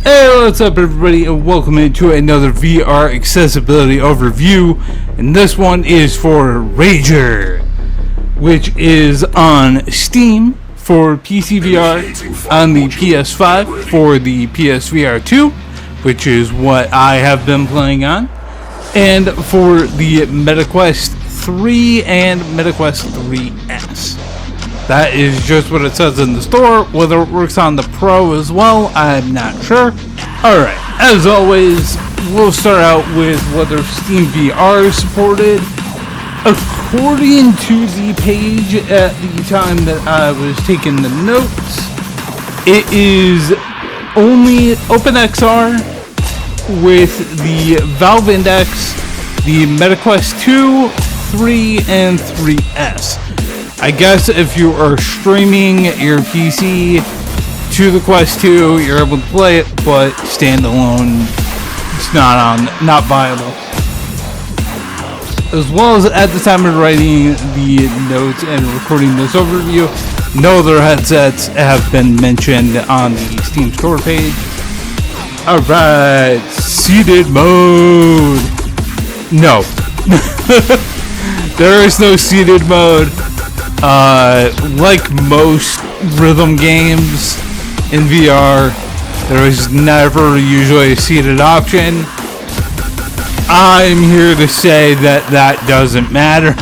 Hey, what's up everybody, and welcome into another VR accessibility overview. And this one is for RAGER, which is on Steam for PC VR, on the PS5 for the PSVR 2, which is what I have been playing on, and for the MetaQuest 3 and MetaQuest 3S. That is just what it says in the store. Whether it works on the Pro as well, I'm not sure. Alright, as always, we'll start out with whether Steam VR is supported. According to the page at the time that I was taking the notes, it is only OpenXR with the Valve Index, the MetaQuest 2, 3, and 3S. I guess if you are streaming your PC to the Quest 2, you're able to play it, but standalone, it's not viable. As well as at the time of writing the notes and recording this overview, no other headsets have been mentioned on the Steam store page. Alright, seated mode. No. There is no seated mode. Like most rhythm games in VR, there is never usually a seated option. I'm here to say that doesn't matter.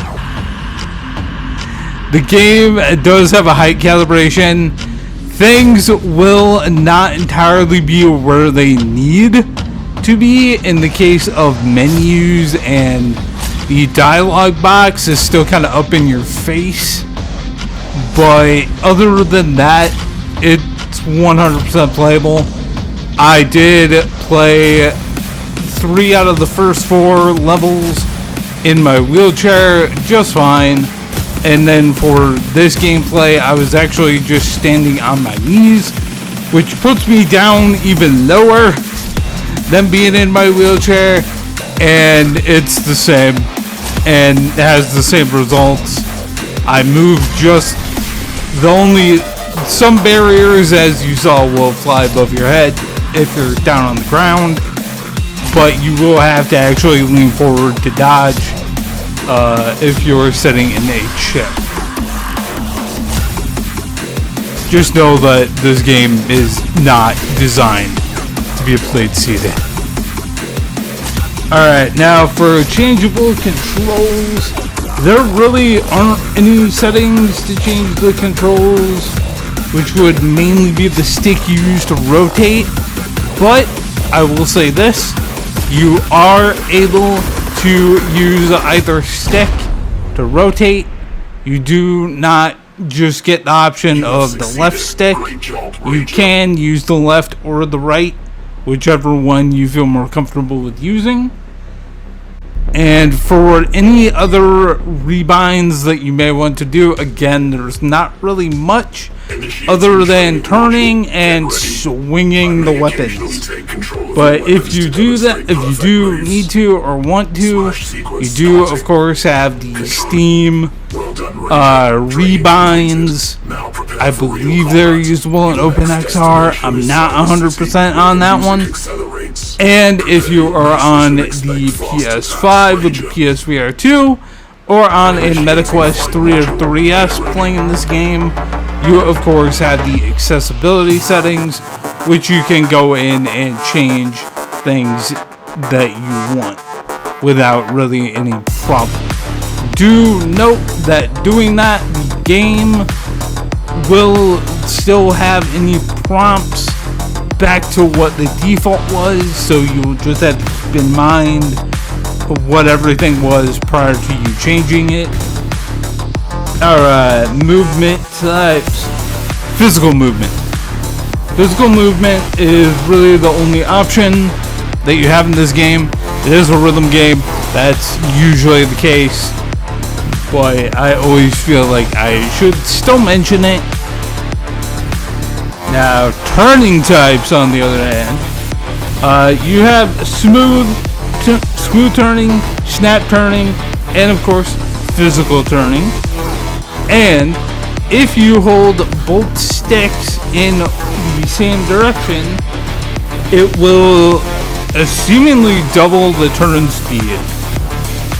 The game does have a height calibration. Things will not entirely be where they need to be in the case of menus, and the dialogue box is still kind of up in your face. But other than that, it's 100% playable. I did play 3 out of the first 4 levels in my wheelchair just fine. And then for this gameplay, I was actually just standing on my knees, which puts me down even lower than being in my wheelchair. And it's the same, and has the same results. I moved just some barriers, as you saw, will fly above your head if you're down on the ground, but you will have to actually lean forward to dodge if you're sitting in a chip. Just know that this game is not designed to be played seated. Alright, now for changeable controls, there really aren't any settings to change the controls, which would mainly be the stick you use to rotate. But I will say this, you are able to use either stick to rotate. You do not just get the option of the left stick. You can use the left or the right, whichever one you feel more comfortable with using. And for any other rebinds that you may want to do, again, there's not really much other than turning and swinging the weapons. But if you do that, if you do need to or want to, you do of course have the Steam rebinds. I believe they're usable in OpenXR. I'm not 100% on that one. And if you are on the PS5 with the PSVR 2, or on a MetaQuest 3 or 3S playing this game, you of course have the accessibility settings, which you can go in and change things that you want without really any problem. Do note that doing that, the game will still have any prompts back to what the default was, so you'll just have to keep in mind what everything was prior to you changing it. Alright, movement types. Physical movement. Physical movement is really the only option that you have in this game. It is a rhythm game, that's usually the case, but I always feel like I should still mention it. Now, turning types, on the other hand, you have smooth turning, snap turning, and of course, physical turning. And if you hold both sticks in the same direction, it will seemingly double the turn speed.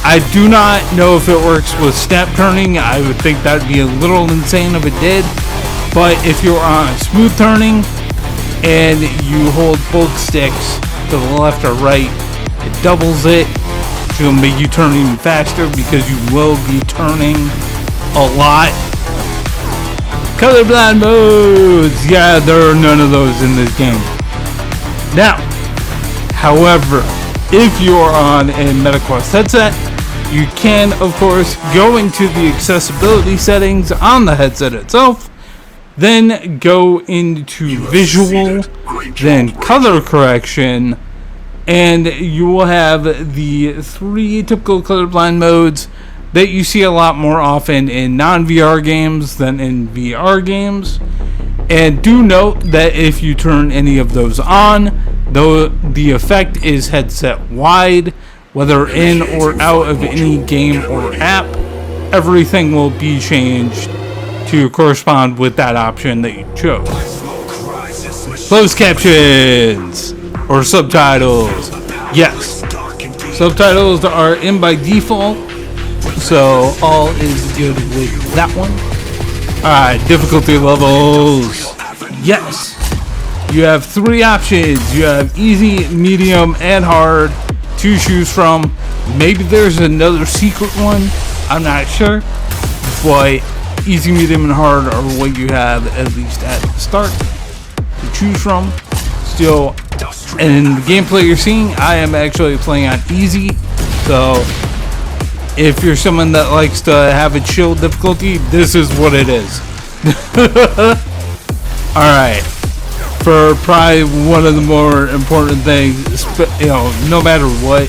I do not know if it works with snap turning. I would think that would be a little insane if it did. But if you're on smooth turning and you hold both sticks to the left or right, it doubles it. It's going to make you turn even faster because you will be turning a lot. Colorblind modes. Yeah, there are none of those in this game. Now, however, if you're on a MetaQuest headset, you can, of course, go into the accessibility settings on the headset itself, then go into visual, then color correction, and you will have the 3 typical colorblind modes that you see a lot more often in non-VR games than in VR games. And do note that if you turn any of those on, though the effect is headset wide, whether in or out of any game or app, everything will be changed to correspond with that option that you chose. Closed captions or subtitles. Yes, subtitles are in by default, so all is good with that one. Alright, difficulty levels. Yes, you have 3 options. You have easy, medium, and hard to choose from. Maybe there's another secret one, I'm not sure, but easy, medium, and hard are what you have at least at the start to choose from. Still, in the gameplay you're seeing, I am actually playing on easy, so if you're someone that likes to have a chill difficulty, this is what it is. Alright, for probably one of the more important things, no matter what,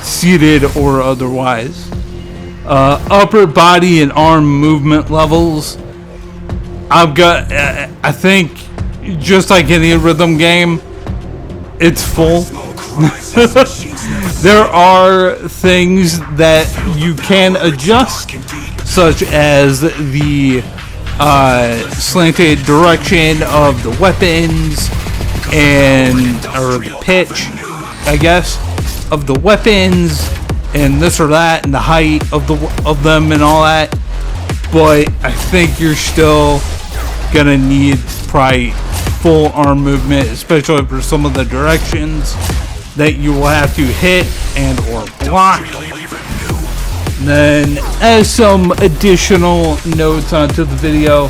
seated or otherwise, upper body and arm movement levels. I think, just like any rhythm game, it's full. There are things that you can adjust, such as the slanted direction of the weapons or the pitch, I guess, of the weapons and this or that, and the height of them and all that. But I think you're still gonna need probably full arm movement, especially for some of the directions that you will have to hit and or block. Then, as some additional notes onto the video,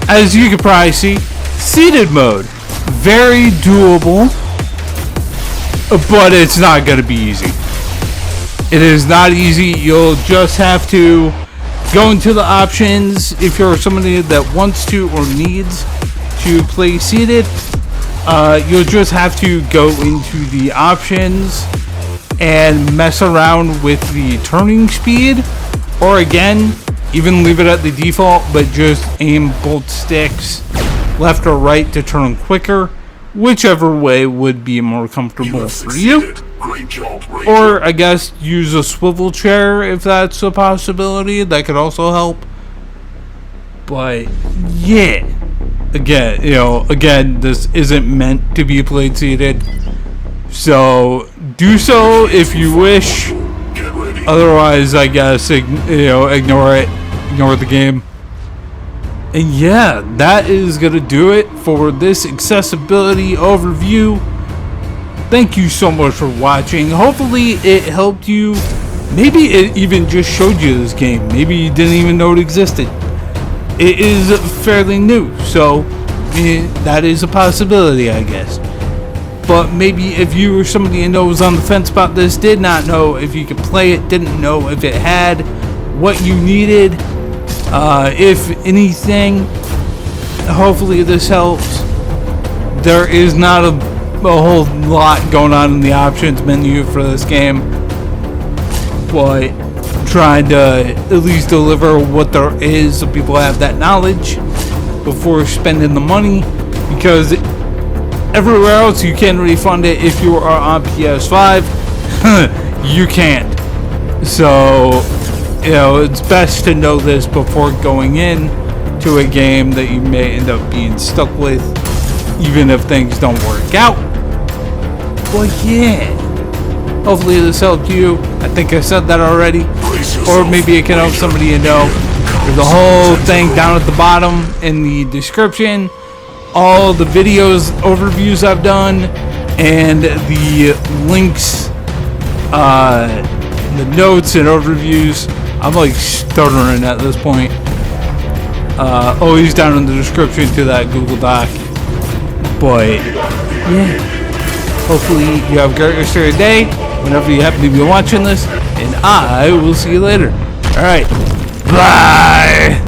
as you can probably see, seated mode, very doable, but it's not going to be easy. It is not easy. You'll just have to go into the options if you're somebody that wants to or needs to play seated. You'll just have to go into the options and mess around with the turning speed, or again, even leave it at the default, but just aim both sticks left or right to turn quicker, whichever way would be more comfortable for you. Or I guess use a swivel chair if that's a possibility. That could also help. But yeah, again, this isn't meant to be played seated, so do so if you wish. Otherwise, I guess ignore it, ignore the game. And yeah, that is gonna do it for this accessibility overview. Thank you so much for watching. Hopefully it helped you. Maybe it even just showed you this game. Maybe you didn't even know it existed. It is fairly new, so that is a possibility, I guess. But maybe if you were somebody who knows on the fence about this, did not know if you could play it, didn't know if it had what you needed, if anything, hopefully this helps. There is not a whole lot going on in the options menu for this game, but trying to at least deliver what there is so people have that knowledge before spending the money, because everywhere else you can refund it. If you are on PS5, you can't. So it's best to know this before going in to a game that you may end up being stuck with. even if things don't work out. But yeah, hopefully this helped you. I think I said that already, or maybe it can help somebody you know. There's a whole thing down at the bottom in the description, all the videos overviews I've done, and the links, the notes and overviews. I'm like stuttering at this point. Always down in the description to that Google Doc. But yeah, hopefully you have a great rest of your day whenever you happen to be watching this, and I will see you later. Alright, bye!